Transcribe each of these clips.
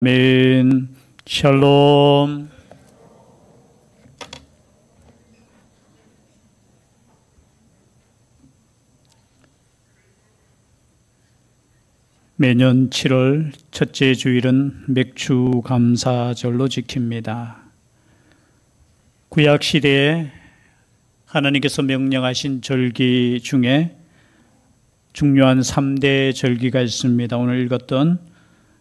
아멘. 샬롬. 매년 7월 첫째 주일은 맥주 감사절로 지킵니다. 구약 시대에 하나님께서 명령하신 절기 중에 중요한 3대 절기가 있습니다. 오늘 읽었던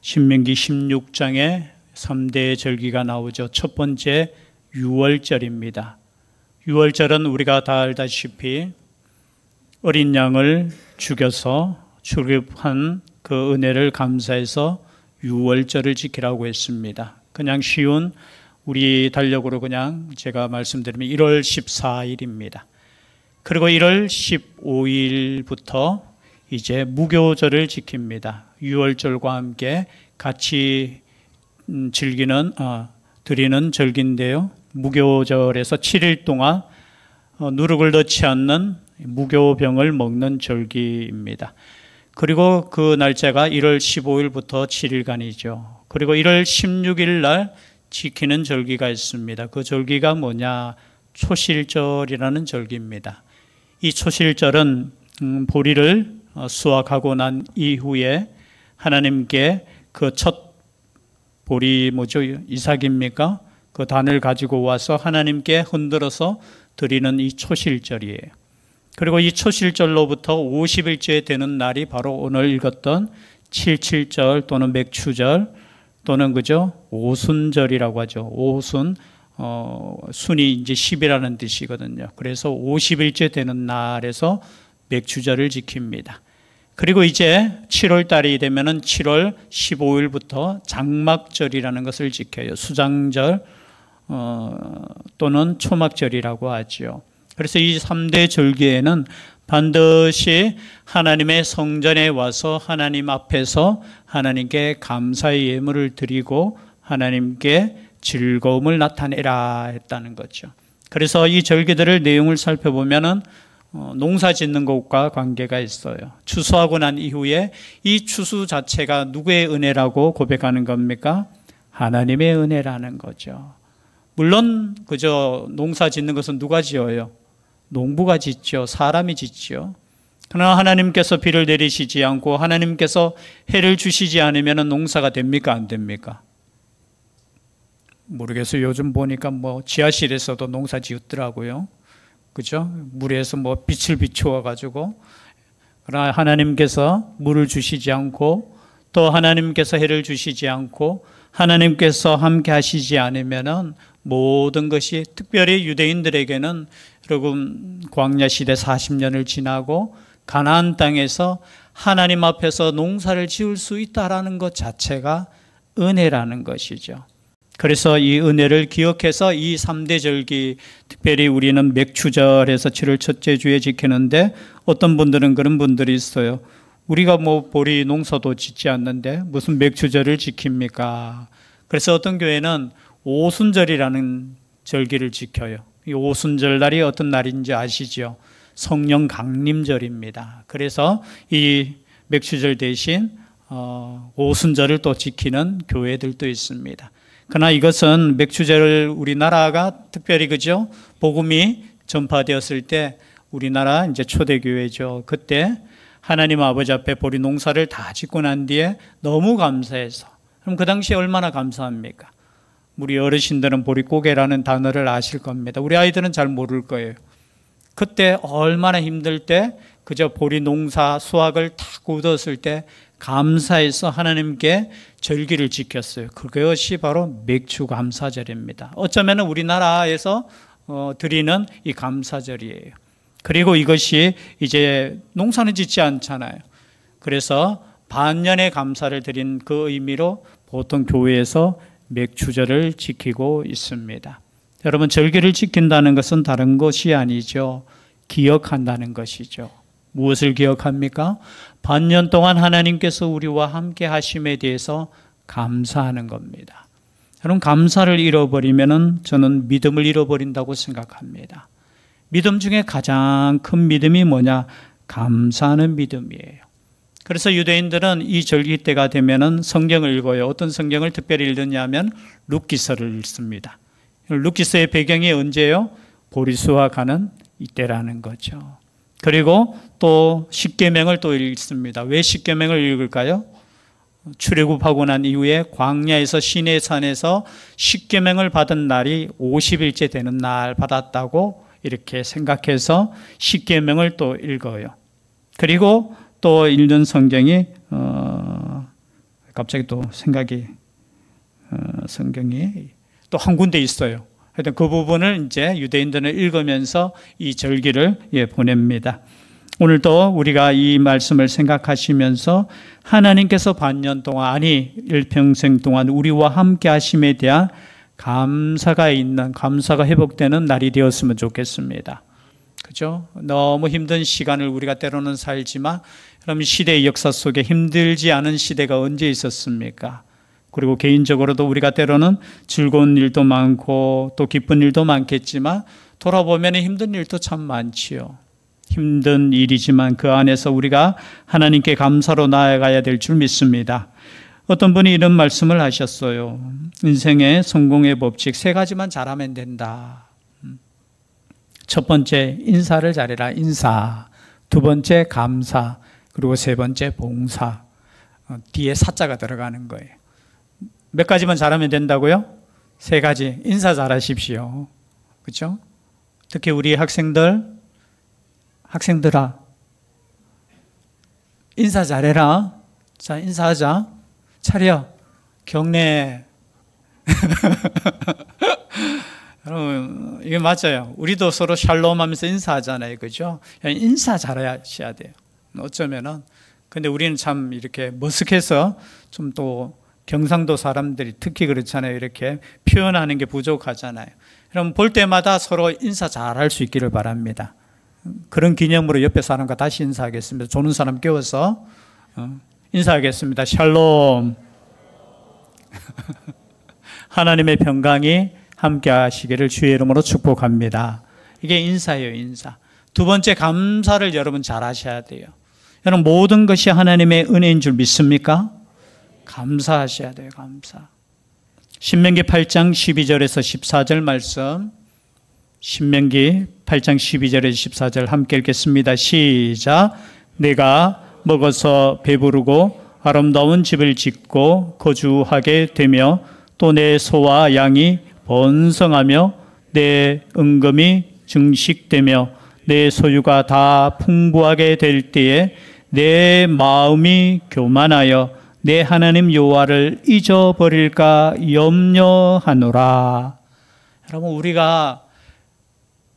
신명기 16장에 3대 절기가 나오죠. 첫 번째 유월절입니다. 유월절은 우리가 다 알다시피 어린 양을 죽여서 출급한 그 은혜를 감사해서 유월절을 지키라고 했습니다. 그냥 쉬운 우리 달력으로 그냥 제가 말씀드리면 1월 14일입니다. 그리고 1월 15일부터 이제 무교절을 지킵니다. 유월절과 함께 같이 드리는 절기인데요. 무교절에서 7일 동안 누룩을 넣지 않는 무교병을 먹는 절기입니다. 그리고 그 날짜가 1월 15일부터 7일간이죠. 그리고 1월 16일 날 지키는 절기가 있습니다. 그 절기가 뭐냐? 초실절이라는 절기입니다. 이 초실절은 보리를 수확하고 난 이후에 하나님께 그 첫 보리 이삭입니까? 그 단을 가지고 와서 하나님께 흔들어서 드리는 이 초실절이에요. 그리고 이 초실절로부터 50일째 되는 날이 바로 오늘 읽었던 77절 또는 맥추절 또는 오순절이라고 하죠. 오순, 순이 이제 10이라는 뜻이거든요. 그래서 50일째 되는 날에서 맥추절을 지킵니다. 그리고 이제 7월 달이 되면은 7월 15일부터 장막절이라는 것을 지켜요. 수장절 또는 초막절이라고 하죠. 그래서 이 3대 절기에는 반드시 하나님의 성전에 와서 하나님 앞에서 하나님께 감사의 예물을 드리고 하나님께 즐거움을 나타내라 했다는 거죠. 그래서 이 절기들을 내용을 살펴보면은 농사 짓는 것과 관계가 있어요. 추수하고 난 이후에 이 추수 자체가 누구의 은혜라고 고백하는 겁니까? 하나님의 은혜라는 거죠. 물론 농사 짓는 것은 누가 지어요? 농부가 짓죠. 사람이 짓죠. 그러나 하나님께서 비를 내리시지 않고 하나님께서 해를 주시지 않으면 농사가 됩니까? 안 됩니까? 모르겠어요. 요즘 보니까 지하실에서도 농사 지었더라고요. 그죠? 물에서 빛을 비추어가지고. 그러나 하나님께서 물을 주시지 않고 또 하나님께서 해를 주시지 않고 하나님께서 함께 하시지 않으면은 모든 것이 특별히 유대인들에게는 여러분 광야 시대 40년을 지나고 가나안 땅에서 하나님 앞에서 농사를 지을 수 있다라는 것 자체가 은혜라는 것이죠. 그래서 이 은혜를 기억해서 이 3대 절기, 특별히 우리는 맥추절에서 7월 첫째 주에 지키는데 어떤 분들은 그런 분들이 있어요. 우리가 보리 농사도 짓지 않는데 무슨 맥추절을 지킵니까? 그래서 어떤 교회는 오순절이라는 절기를 지켜요. 이 오순절 날이 어떤 날인지 아시죠? 성령 강림절입니다. 그래서 이 맥추절 대신 오순절을 또 지키는 교회들도 있습니다. 그러나 이것은 맥추절을 우리나라가 특별히 복음이 전파되었을 때 우리나라 이제 초대교회죠. 그때 하나님 아버지 앞에 보리 농사를 다 짓고 난 뒤에 너무 감사해서, 그럼 그 당시에 얼마나 감사합니까? 우리 어르신들은 보릿고개라는 단어를 아실 겁니다. 우리 아이들은 잘 모를 거예요. 그때 얼마나 힘들 때 보리 농사 수확을 다 거뒀을 때 감사해서 하나님께 절기를 지켰어요. 그것이 바로 맥추 감사절입니다. 어쩌면 우리나라에서 드리는 이 감사절이에요. 그리고 이것이 이제 농사는 짓지 않잖아요. 그래서 반년의 감사를 드린 그 의미로 보통 교회에서 맥추절을 지키고 있습니다. 여러분, 절기를 지킨다는 것은 다른 것이 아니죠. 기억한다는 것이죠. 무엇을 기억합니까? 반년 동안 하나님께서 우리와 함께 하심에 대해서 감사하는 겁니다. 여러분, 감사를 잃어버리면 저는 믿음을 잃어버린다고 생각합니다. 믿음 중에 가장 큰 믿음이 뭐냐? 감사하는 믿음이에요. 그래서 유대인들은 이 절기 때가 되면은 성경을 읽어요. 어떤 성경을 특별히 읽느냐면 룻기서를 읽습니다. 룻기서의 배경이 언제예요? 보리수와 가는 이때라는 거죠. 그리고 또 십계명을 또 읽습니다. 왜 십계명을 읽을까요? 출애굽하고 난 이후에 광야에서 시내산에서 십계명을 받은 날이 50일째 되는 날 받았다고 이렇게 생각해서 십계명을 또 읽어요. 그리고 또 읽는 성경이 갑자기 또 생각이 성경이 또 한 군데 있어요. 하여튼 그 부분을 이제 유대인들은 읽으면서 이 절기를 보냅니다. 오늘도 우리가 이 말씀을 생각하시면서 하나님께서 반년 동안, 아니 일평생 동안 우리와 함께 하심에 대한 감사가 회복되는 날이 되었으면 좋겠습니다. 그죠? 너무 힘든 시간을 우리가 때로는 살지만, 그럼 시대의 역사 속에 힘들지 않은 시대가 언제 있었습니까? 그리고 개인적으로도 우리가 때로는 즐거운 일도 많고 또 기쁜 일도 많겠지만, 돌아보면 힘든 일도 참 많지요. 힘든 일이지만 그 안에서 우리가 하나님께 감사로 나아가야 될 줄 믿습니다. 어떤 분이 이런 말씀을 하셨어요. 인생의 성공의 법칙 3가지만 잘하면 된다. 첫 번째, 인사를 잘해라. 인사. 두 번째, 감사. 그리고 세 번째, 봉사. 뒤에 사자가 들어가는 거예요. 몇 가지만 잘하면 된다고요? 3가지. 인사 잘하십시오. 그렇죠? 특히 우리 학생들아, 인사 잘해라. 자, 인사하자. 차려. 경례. 여러분, 이게 맞아요. 우리도 서로 샬롬 하면서 인사하잖아요. 그죠? 인사 잘하셔야 돼요. 어쩌면은. 근데 우리는 참 이렇게 머쓱해서 좀 또 경상도 사람들이 특히 그렇잖아요. 이렇게 표현하는 게 부족하잖아요. 그럼 볼 때마다 서로 인사 잘할 수 있기를 바랍니다. 그런 기념으로 옆에 사람과 다시 인사하겠습니다. 조는 사람 깨워서 인사하겠습니다. 샬롬. 하나님의 평강이 함께 하시기를 주의 이름으로 축복합니다. 이게 인사예요, 인사. 두 번째, 감사를 여러분 잘 하셔야 돼요. 여러분, 모든 것이 하나님의 은혜인 줄 믿습니까? 감사하셔야 돼요, 감사. 신명기 8장 12절에서 14절 말씀, 신명기 8장 12절에서 14절 함께 읽겠습니다. 시작. 내가 먹어서 배부르고 아름다운 집을 짓고 거주하게 되며 또 내 소와 양이 번성하며 내 은금이 증식되며 내 소유가 다 풍부하게 될 때에 내 마음이 교만하여 내 하나님 여호와를 잊어버릴까 염려하노라. 여러분, 우리가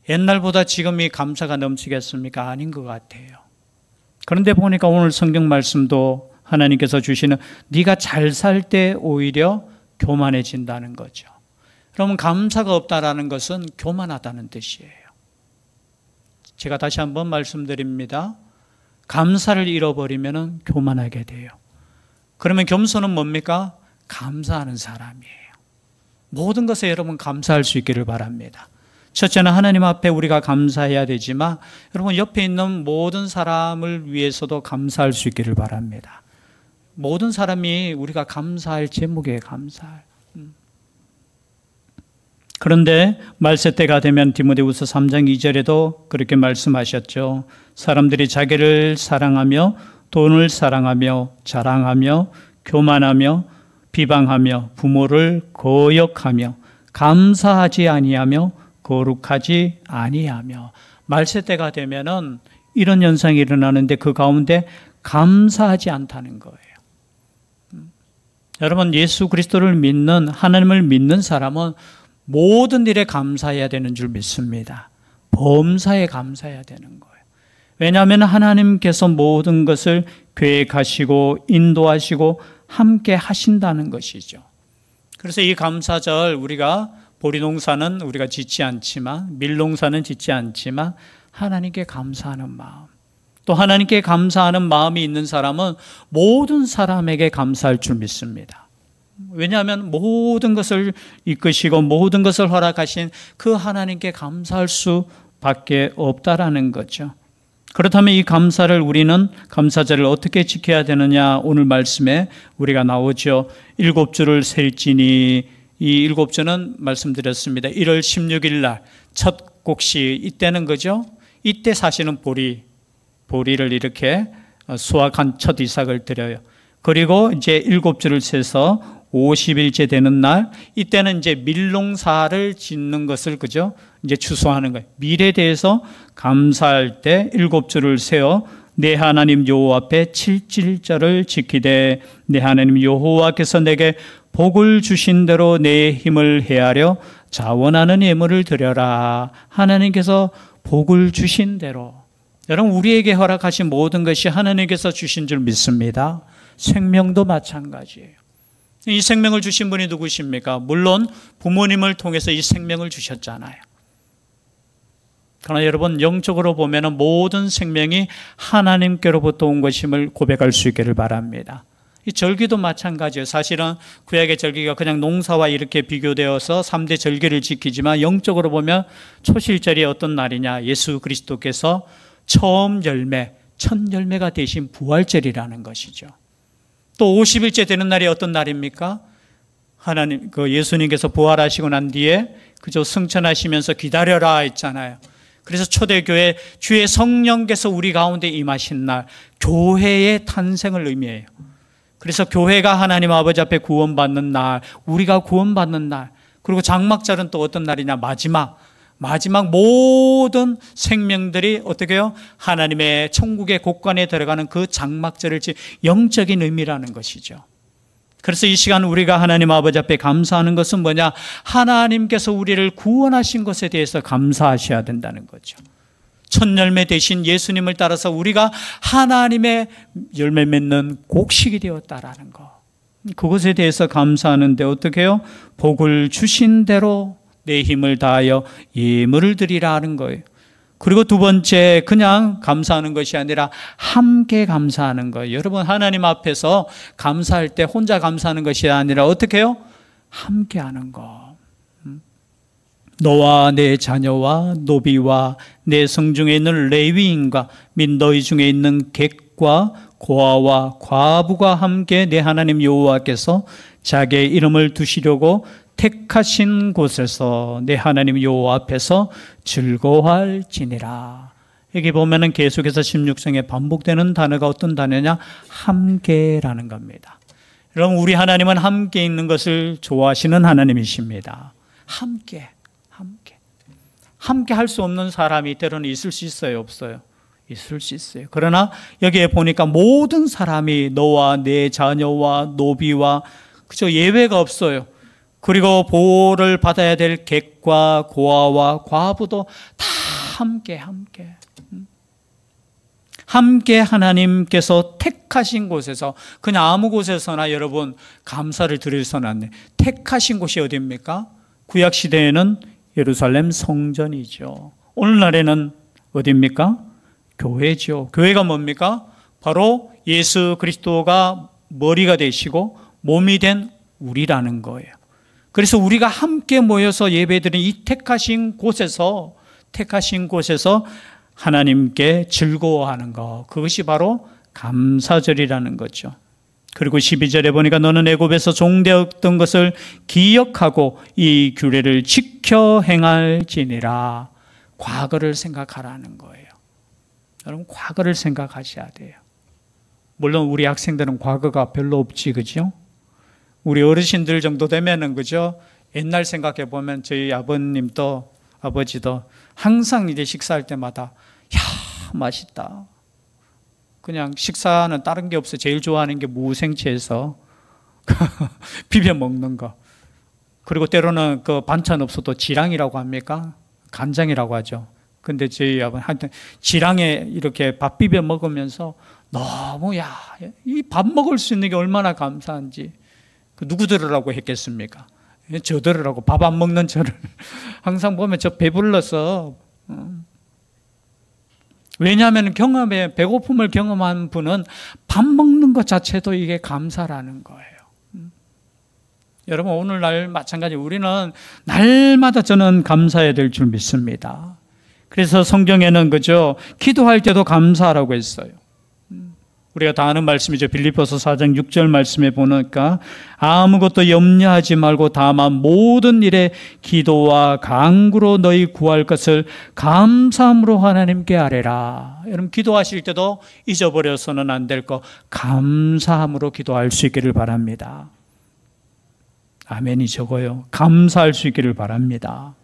옛날보다 지금이 감사가 넘치겠습니까? 아닌 것 같아요. 그런데 보니까 오늘 성경 말씀도 하나님께서 주시는 네가 잘 살 때 오히려 교만해진다는 거죠. 그러면 감사가 없다라는 것은 교만하다는 뜻이에요. 제가 다시 한번 말씀드립니다. 감사를 잃어버리면 교만하게 돼요. 그러면 겸손은 뭡니까? 감사하는 사람이에요. 모든 것에 여러분 감사할 수 있기를 바랍니다. 첫째는 하나님 앞에 우리가 감사해야 되지만 여러분 옆에 있는 모든 사람을 위해서도 감사할 수 있기를 바랍니다. 모든 사람이 우리가 감사할 제목에 감사할. 그런데 말세 때가 되면 디모데후서 3장 2절에도 그렇게 말씀하셨죠. 사람들이 자기를 사랑하며 돈을 사랑하며 자랑하며 교만하며 비방하며 부모를 거역하며 감사하지 아니하며 거룩하지 아니하며. 말세 때가 되면은 이런 현상이 일어나는데 그 가운데 감사하지 않다는 거예요. 여러분, 예수 그리스도를 믿는, 하나님을 믿는 사람은 모든 일에 감사해야 되는 줄 믿습니다. 범사에 감사해야 되는 거예요. 왜냐하면 하나님께서 모든 것을 계획하시고 인도하시고 함께 하신다는 것이죠. 그래서 이 감사절 우리가 보리농사는 우리가 짓지 않지만, 밀농사는 짓지 않지만 하나님께 감사하는 마음, 또 하나님께 감사하는 마음이 있는 사람은 모든 사람에게 감사할 줄 믿습니다. 왜냐하면 모든 것을 이끄시고 모든 것을 허락하신 그 하나님께 감사할 수밖에 없다라는 거죠. 그렇다면 이 감사를 우리는 감사절을 어떻게 지켜야 되느냐? 오늘 말씀에 우리가 나오죠. 7주를 셀지니, 이 7주는 말씀드렸습니다. 1월 16일 날 첫 곡시, 이때는 그죠? 이때 사실은 보리를 이렇게 수확한 첫 이삭을 드려요. 그리고 이제 7주를 세서 50일째 되는 날, 이때는 이제 밀농사를 짓는 것을 그죠? 이제 추수하는 거예요. 밀에 대해서 감사할 때 7주를 세어 내 하나님 여호와 앞에 7질절을 지키되 내 하나님 여호와께서 내게 복을 주신 대로 내 힘을 헤아려 자원하는 예물을 드려라. 하나님께서 복을 주신 대로. 여러분, 우리에게 허락하신 모든 것이 하나님께서 주신 줄 믿습니다. 생명도 마찬가지예요. 이 생명을 주신 분이 누구십니까? 물론 부모님을 통해서 이 생명을 주셨잖아요. 그러나 여러분, 영적으로 보면 모든 생명이 하나님께로부터 온 것임을 고백할 수 있기를 바랍니다. 이 절기도 마찬가지예요. 사실은 구약의 절기가 그냥 농사와 이렇게 비교되어서 3대 절기를 지키지만 영적으로 보면 초실절이 어떤 날이냐? 예수 그리스도께서 처음 열매, 첫 열매가 되신 부활절이라는 것이죠. 또 50일째 되는 날이 어떤 날입니까? 하나님, 예수님께서 부활하시고 난 뒤에 그저 승천하시면서 기다려라 했잖아요. 그래서 초대교회 주의 성령께서 우리 가운데 임하신 날, 교회의 탄생을 의미해요. 그래서 교회가 하나님 아버지 앞에 구원받는 날, 우리가 구원받는 날, 그리고 장막절은 또 어떤 날이냐? 마지막 모든 생명들이 어떻게 해요? 하나님의 천국의 곳간에 들어가는 그 장막절을 영적인 의미라는 것이죠. 그래서 이 시간 우리가 하나님 아버지 앞에 감사하는 것은 뭐냐? 하나님께서 우리를 구원하신 것에 대해서 감사하셔야 된다는 거죠. 첫 열매 되신 예수님을 따라서 우리가 하나님의 열매 맺는 곡식이 되었다라는 거. 그것에 대해서 감사하는데 어떻게 해요? 복을 주신 대로 내 힘을 다하여 예물을 드리라 하는 거예요. 그리고 두 번째, 그냥 감사하는 것이 아니라 함께 감사하는 거예요. 여러분, 하나님 앞에서 감사할 때 혼자 감사하는 것이 아니라 어떻게 해요? 함께 하는 거. 너와 내 자녀와 노비와 내 성중에 있는 레위인과 및 너희 중에 있는 객과 고아와 과부가 함께 내 하나님 여호와께서 자기의 이름을 두시려고 택하신 곳에서 내 하나님 여호와 앞에서 즐거워할지니라. 여기 보면은 계속해서 16장에 반복되는 단어가 어떤 단어냐? 함께라는 겁니다. 여러분, 우리 하나님은 함께 있는 것을 좋아하시는 하나님이십니다. 함께 할 수 없는 사람이 때로는 있을 수 있어요, 없어요? 있을 수 있어요. 그러나 여기에 보니까 모든 사람이 너와 내 자녀와 노비와 그저 예외가 없어요. 그리고 보호를 받아야 될 객과 고아와 과부도 다 함께 하나님께서 택하신 곳에서, 그냥 아무 곳에서나 여러분 감사를 드려서는 안 돼요. 택하신 곳이 어디입니까? 구약시대에는 예루살렘 성전이죠. 오늘날에는 어디입니까? 교회죠. 교회가 뭡니까? 바로 예수 그리스도가 머리가 되시고 몸이 된 우리라는 거예요. 그래서 우리가 함께 모여서 예배드리는 이 택하신 곳에서 하나님께 즐거워하는 것, 그것이 바로 감사절이라는 거죠. 그리고 12절에 보니까 너는 애굽에서 종되었던 것을 기억하고 이 규례를 지켜 행할지니라. 과거를 생각하라는 거예요. 여러분, 과거를 생각하셔야 돼요. 물론 우리 학생들은 과거가 별로 없지, 그죠? 우리 어르신들 정도 되면은, 그죠? 옛날 생각해 보면 저희 아버님도 아버지도 항상 이제 식사할 때마다 야, 맛있다. 그냥 식사는 다른 게 없어요. 제일 좋아하는 게 무생채에서 비벼 먹는 거. 그리고 때로는 그 반찬 없어도 지랑이라고 합니까? 간장이라고 하죠. 근데 저희 아버지한테 지랑에 이렇게 밥 비벼 먹으면서 너무 이 밥 먹을 수 있는 게 얼마나 감사한지. 그 누구 들으라고 했겠습니까? 저 들으라고, 밥 안 먹는 저를. 항상 보면 저 배불러서. 왜냐하면 배고픔을 경험한 분은 밥 먹는 것 자체도 이게 감사라는 거예요. 여러분, 오늘날 마찬가지 우리는 날마다 저는 감사해야 될 줄 믿습니다. 그래서 성경에는 그죠, 기도할 때도 감사하라고 했어요. 우리가 다 아는 말씀이죠. 빌립보서 4장 6절 말씀에 보니까 아무것도 염려하지 말고 다만 모든 일에 기도와 간구로 너희 구할 것을 감사함으로 하나님께 아뢰라. 여러분 기도하실 때도 잊어버려서는 안 될 거 감사함으로 기도할 수 있기를 바랍니다. 아멘이 적어요. 감사할 수 있기를 바랍니다.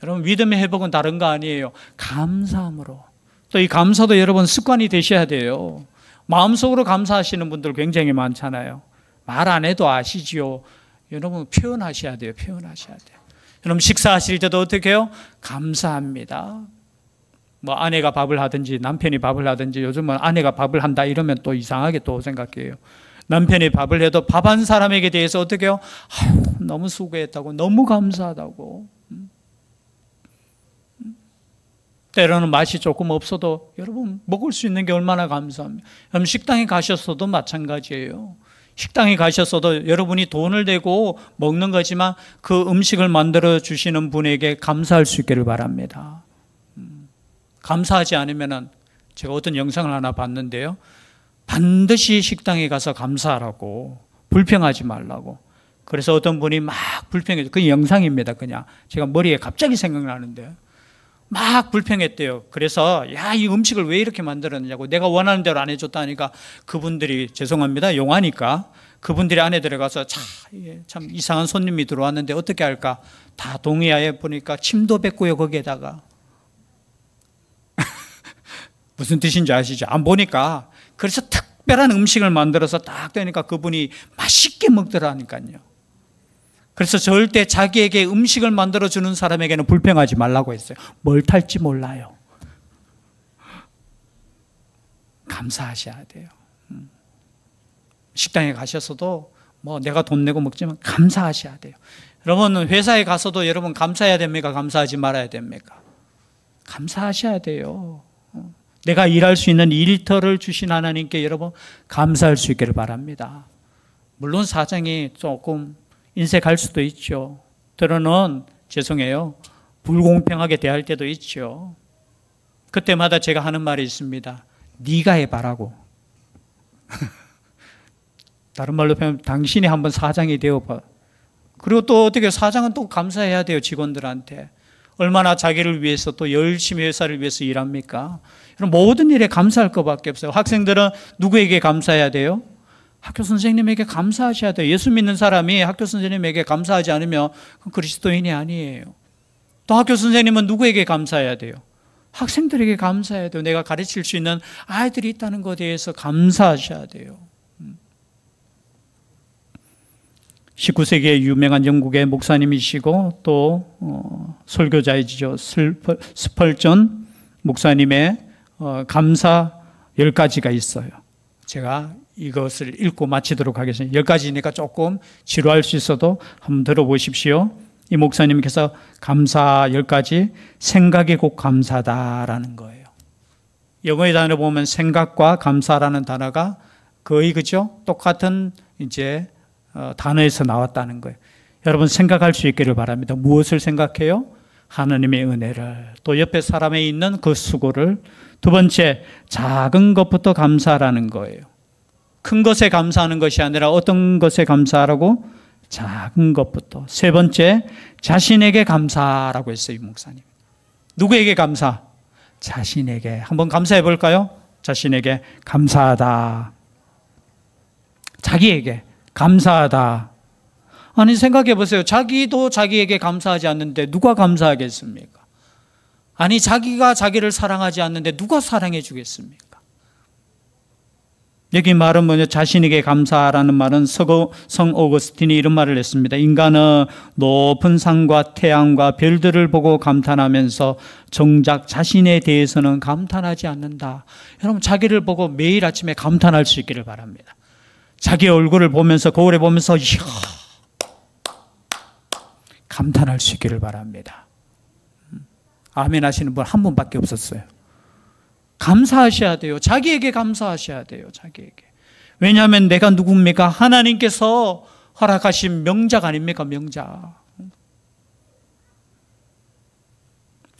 여러분 믿음의 회복은 다른 거 아니에요. 감사함으로. 또 이 감사도 여러분 습관이 되셔야 돼요. 마음속으로 감사하시는 분들 굉장히 많잖아요. 말 안 해도 아시지요. 여러분 표현하셔야 돼요. 표현하셔야 돼요. 여러분 식사하실 때도 어떻게 해요? 감사합니다. 뭐 아내가 밥을 하든지 남편이 밥을 하든지, 요즘은 아내가 밥을 한다 이러면 또 이상하게 또 생각해요. 남편이 밥을 해도 밥 한 사람에게 대해서 어떻게 해요? 아유, 너무 수고했다고, 너무 감사하다고. 때로는 맛이 조금 없어도 여러분 먹을 수 있는 게 얼마나 감사합니다. 여러분 식당에 가셨어도 마찬가지예요. 식당에 가셨어도 여러분이 돈을 내고 먹는 거지만 그 음식을 만들어 주시는 분에게 감사할 수 있기를 바랍니다. 감사하지 않으면은, 제가 어떤 영상을 하나 봤는데요, 반드시 식당에 가서 감사하라고, 불평하지 말라고. 그래서 어떤 분이 막 불평해요. 그 영상입니다. 그냥 제가 머리에 갑자기 생각나는데요, 막 불평했대요. 그래서 야, 이 음식을 왜 이렇게 만들었냐고, 내가 원하는 대로 안 해줬다니까 그분들이, 죄송합니다, 용하니까 그분들이 안에 들어가서 참 이상한 손님이 들어왔는데 어떻게 할까, 다 동의하에 보니까 침도 뱉고요 거기에다가. 무슨 뜻인지 아시죠? 안 보니까. 그래서 특별한 음식을 만들어서 딱 되니까 그분이 맛있게 먹더라니까요. 그래서 절대 자기에게 음식을 만들어주는 사람에게는 불평하지 말라고 했어요. 뭘 탈지 몰라요. 감사하셔야 돼요. 식당에 가셔서도 뭐 내가 돈 내고 먹지만 감사하셔야 돼요. 여러분 회사에 가서도 여러분 감사해야 됩니까? 감사하지 말아야 됩니까? 감사하셔야 돼요. 내가 일할 수 있는 일터를 주신 하나님께 여러분 감사할 수 있기를 바랍니다. 물론 사정이 조금 인색할 수도 있죠. 때로는 죄송해요, 불공평하게 대할 때도 있죠. 그때마다 제가 하는 말이 있습니다. 네가 해봐라고. 다른 말로 표현하면 당신이 한번 사장이 되어봐. 그리고 또 어떻게, 사장은 또 감사해야 돼요. 직원들한테 얼마나 자기를 위해서 또 열심히 회사를 위해서 일합니까? 모든 일에 감사할 것밖에 없어요. 학생들은 누구에게 감사해야 돼요? 학교 선생님에게 감사하셔야 돼요. 예수 믿는 사람이 학교 선생님에게 감사하지 않으면 그리스도인이 아니에요. 또 학교 선생님은 누구에게 감사해야 돼요? 학생들에게 감사해야 돼요. 내가 가르칠 수 있는 아이들이 있다는 것에 대해서 감사하셔야 돼요. 19세기의 유명한 영국의 목사님이시고 또 설교자이죠. 스펄전 목사님의 감사 10가지가 있어요. 제가 이것을 읽고 마치도록 하겠습니다. 10가지니까 조금 지루할 수 있어도 한번 들어보십시오. 이 목사님께서 감사 10가지, 생각이 곧 감사다라는 거예요. 영어의 단어 보면 생각과 감사라는 단어가 거의 그죠? 똑같은 이제 단어에서 나왔다는 거예요. 여러분 생각할 수 있기를 바랍니다. 무엇을 생각해요? 하나님의 은혜를, 또 옆에 사람에 있는 그 수고를. 두 번째, 작은 것부터 감사하라는 거예요. 큰 것에 감사하는 것이 아니라 어떤 것에 감사하라고? 작은 것부터. 세 번째, 자신에게 감사라고 했어요, 이 목사님. 누구에게 감사? 자신에게. 한번 감사해 볼까요? 자신에게 감사하다. 자기에게 감사하다. 아니 생각해 보세요. 자기도 자기에게 감사하지 않는데 누가 감사하겠습니까? 아니 자기가 자기를 사랑하지 않는데 누가 사랑해 주겠습니까? 여기 말은 뭐냐? 자신에게 감사라는 말은 성 오거스틴이 이런 말을 했습니다. 인간은 높은 산과 태양과 별들을 보고 감탄하면서 정작 자신에 대해서는 감탄하지 않는다. 여러분 자기를 보고 매일 아침에 감탄할 수 있기를 바랍니다. 자기 얼굴을 보면서, 거울에 보면서 이야, 감탄할 수 있기를 바랍니다. 아멘 하시는 분 한 분밖에 없었어요. 감사하셔야 돼요. 자기에게 감사하셔야 돼요. 자기에게. 왜냐하면 내가 누굽니까? 하나님께서 허락하신 명작 아닙니까? 명작.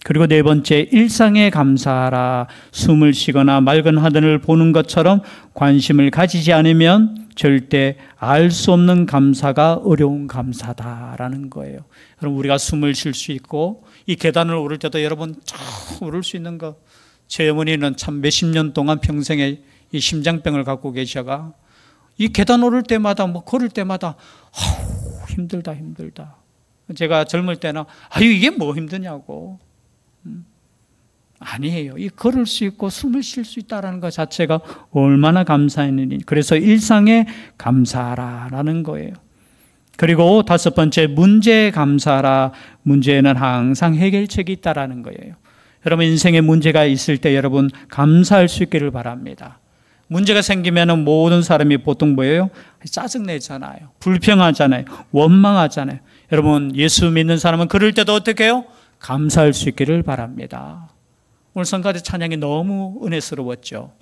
그리고 네 번째, 일상에 감사하라. 숨을 쉬거나 맑은 하늘을 보는 것처럼 관심을 가지지 않으면 절대 알 수 없는 감사가 어려운 감사다라는 거예요. 그럼 우리가 숨을 쉴 수 있고 이 계단을 오를 때도 여러분 참 오를 수 있는 거. 제 어머니는 참 몇십 년 동안 평생에 이 심장병을 갖고 계셔가 이 계단 오를 때마다 뭐 걸을 때마다 힘들다. 제가 젊을 때는 이게 뭐 힘드냐고. 아니에요. 이 걸을 수 있고 숨을 쉴 수 있다는 것 자체가 얼마나 감사했느니. 그래서 일상에 감사하라라는 거예요. 그리고 다섯 번째, 문제에 감사하라. 문제에는 항상 해결책이 있다라는 거예요. 여러분 인생에 문제가 있을 때 여러분 감사할 수 있기를 바랍니다. 문제가 생기면 모든 사람이 보통 뭐예요? 짜증내잖아요. 불평하잖아요. 원망하잖아요. 여러분 예수 믿는 사람은 그럴 때도 어떻게 해요? 감사할 수 있기를 바랍니다. 오늘 성가대 찬양이 너무 은혜스러웠죠.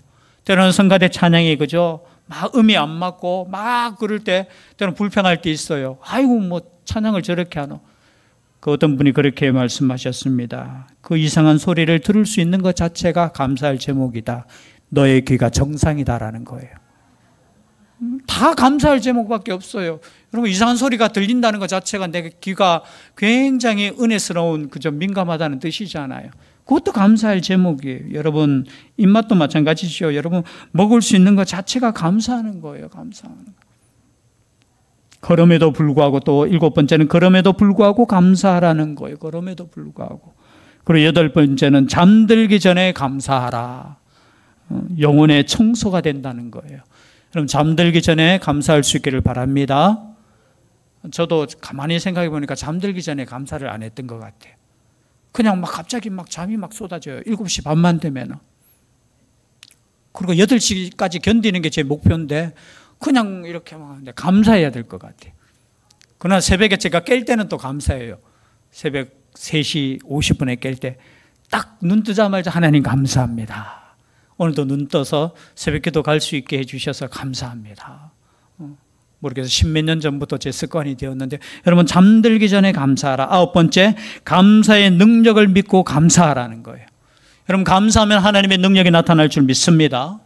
때로는 성가대 찬양이 그죠? 막 음이 안 맞고 막 그럴 때 때로는 불평할 때 있어요. 아이고 뭐 찬양을 저렇게 하노. 그 어떤 분이 그렇게 말씀하셨습니다. 그 이상한 소리를 들을 수 있는 것 자체가 감사할 제목이다. 너의 귀가 정상이다라는 거예요. 다 감사할 제목밖에 없어요. 여러분 이상한 소리가 들린다는 것 자체가 내 귀가 굉장히 은혜스러운 그저 민감하다는 뜻이잖아요. 그것도 감사할 제목이에요. 여러분 입맛도 마찬가지죠. 여러분 먹을 수 있는 것 자체가 감사하는 거예요. 감사하는 거. 그럼에도 불구하고 또 일곱 번째는 그럼에도 불구하고 감사하라는 거예요. 그럼에도 불구하고. 그리고 여덟 번째는 잠들기 전에 감사하라. 영혼의 청소가 된다는 거예요. 그럼 잠들기 전에 감사할 수 있기를 바랍니다. 저도 가만히 생각해 보니까 잠들기 전에 감사를 안 했던 것 같아요. 그냥 막 갑자기 막 잠이 막 쏟아져요. 7시 반만 되면은. 그리고 8시까지 견디는 게 제 목표인데 그냥 이렇게 막 감사해야 될 것 같아요. 그러나 새벽에 제가 깰 때는 또 감사해요. 새벽 3시 50분에 깰 때 딱 눈 뜨자마자 하나님 감사합니다. 오늘도 눈 떠서 새벽기도 갈 수 있게 해주셔서 감사합니다. 모르겠어요. 십몇 년 전부터 제 습관이 되었는데 여러분 잠들기 전에 감사하라. 아홉 번째, 감사의 능력을 믿고 감사하라는 거예요. 여러분 감사하면 하나님의 능력이 나타날 줄 믿습니다.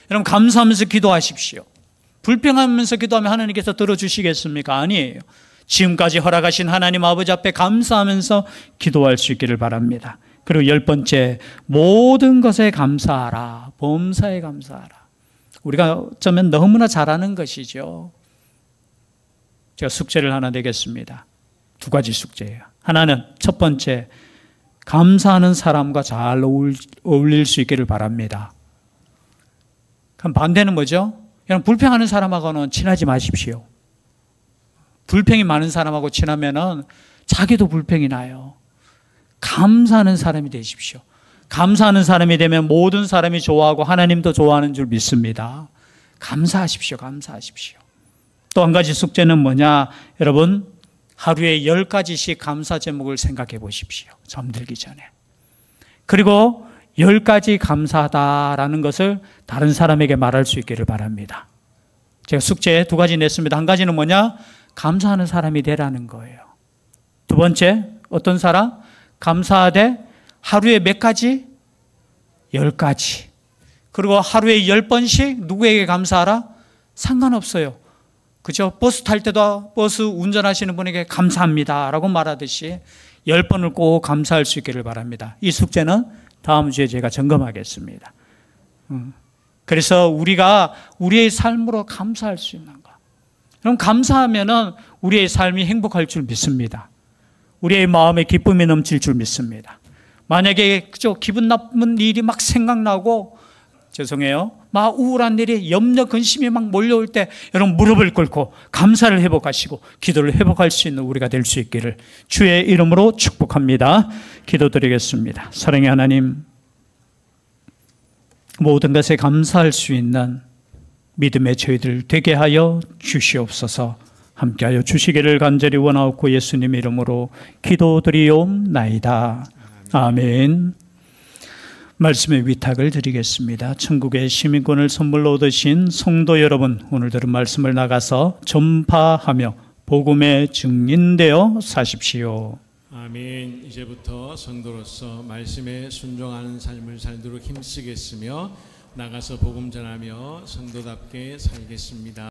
여러분 감사하면서 기도하십시오. 불평하면서 기도하면 하나님께서 들어주시겠습니까? 아니에요. 지금까지 허락하신 하나님 아버지 앞에 감사하면서 기도할 수 있기를 바랍니다. 그리고 열 번째, 모든 것에 감사하라. 범사에 감사하라. 우리가 어쩌면 너무나 잘하는 것이죠. 제가 숙제를 하나 내겠습니다. 두 가지 숙제예요. 하나는 첫 번째, 감사하는 사람과 잘 어울릴 수 있기를 바랍니다. 그럼 반대는 뭐죠? 그냥 불평하는 사람하고는 친하지 마십시오. 불평이 많은 사람하고 친하면은 자기도 불평이 나요. 감사하는 사람이 되십시오. 감사하는 사람이 되면 모든 사람이 좋아하고 하나님도 좋아하는 줄 믿습니다. 감사하십시오. 감사하십시오. 또 한 가지 숙제는 뭐냐? 여러분 하루에 10가지씩 감사 제목을 생각해 보십시오. 잠들기 전에. 그리고 10가지 감사하다라는 것을 다른 사람에게 말할 수 있기를 바랍니다. 제가 숙제 두 가지 냈습니다. 한 가지는 뭐냐? 감사하는 사람이 되라는 거예요. 두 번째, 어떤 사람? 감사하되 하루에 몇 가지? 10가지. 그리고 하루에 10번씩 누구에게 감사하라? 상관없어요. 그죠? 버스 탈 때도 버스 운전하시는 분에게 감사합니다 라고 말하듯이 10번을 꼭 감사할 수 있기를 바랍니다. 이 숙제는 다음 주에 제가 점검하겠습니다. 그래서 우리가 우리의 삶으로 감사할 수 있는 것. 그럼 감사하면은 우리의 삶이 행복할 줄 믿습니다. 우리의 마음에 기쁨이 넘칠 줄 믿습니다. 만약에 그저 기분 나쁜 일이 막 생각나고 죄송해요. 막 우울한 일이 염려 근심이 막 몰려올 때 여러분 무릎을 꿇고 감사를 회복하시고 기도를 회복할 수 있는 우리가 될 수 있기를 주의 이름으로 축복합니다. 기도드리겠습니다. 사랑의 하나님, 모든 것에 감사할 수 있는 믿음의 저희들 되게 하여 주시옵소서. 함께하여 주시기를 간절히 원하옵고 예수님 이름으로 기도드리옵나이다. 아멘. 말씀의 위탁을 드리겠습니다. 천국의 시민권을 선물로 얻으신 성도 여러분, 오늘 들은 말씀을 나가서 전파하며 복음의 증인되어 사십시오. 아멘. 이제부터 성도로서 말씀에 순종하는 삶을 살도록 힘쓰겠으며 나가서 복음 전하며 성도답게 살겠습니다.